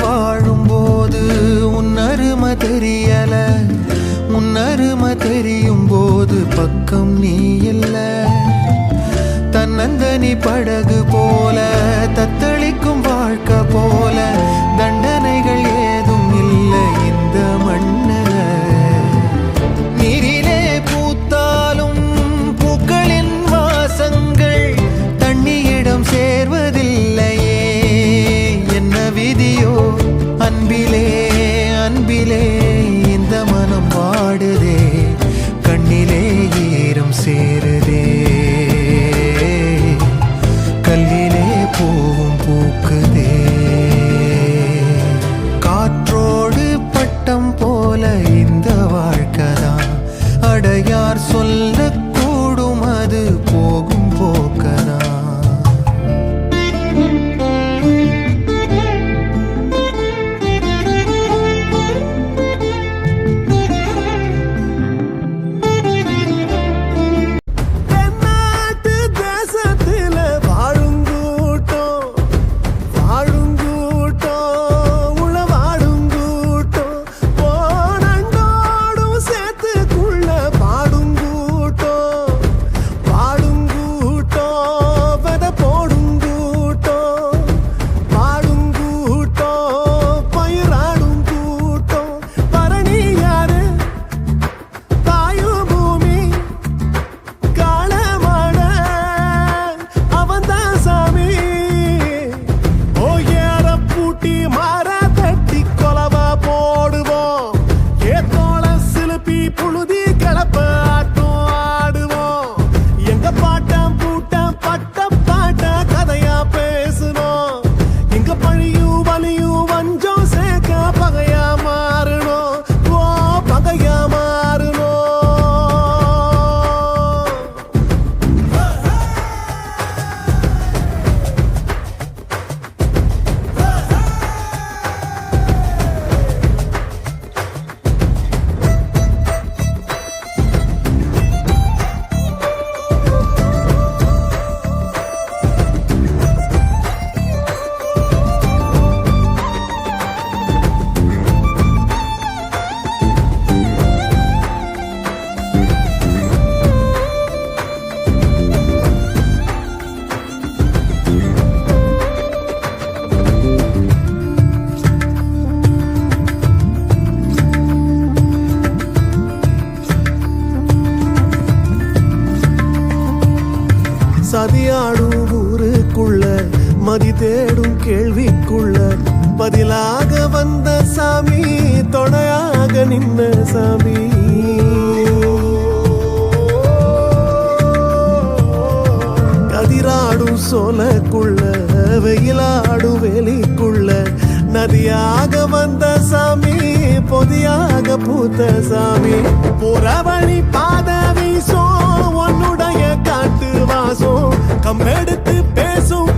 வாழும்போது உன்னருமை தெரியல, உன்னருமை தெரியும் போது பக்கம் நீ இல்ல. தன்னந்தனி படகு போல தத்தளிக்கும் வாழ்க்கை போல தண்டனைகள் ஏதும் இல்லை இந்த மண்ணுல. நீரிலே பூத்தாலும் பூக்களின் வாசங்கள் தண்ணியிடம் சேர்வதில்லையே. என்ன விதியோ அன்பிலே அன்பிலே இந்த மனம் வாடுதே, கண்ணிலே ஈரம் சேருதே, கல்லிலே பூவும் பூக்குதே. காற்றோடு பட்டம் போல இந்த வாழ்க்கைதான், அடையார் சொல்லக்கூடும் அது போகும் போக்கதான். சதியாடும் ஊருக்குள்ள மதி தேடும் கேள்விக்குள்ள பதிலாக வந்த சாமி, துணையாக நின்ன சாமி. கதிராடும் சோலைக்குள்ள வெயிலாடும் வேலிக்குள்ள நதியாக வந்த சாமி, பொதியாக பூத்த சாமி. புறவழி பாத வீசோ உன்னுடைய காட்டு வாசம், கம்பெடுத்து பேசும்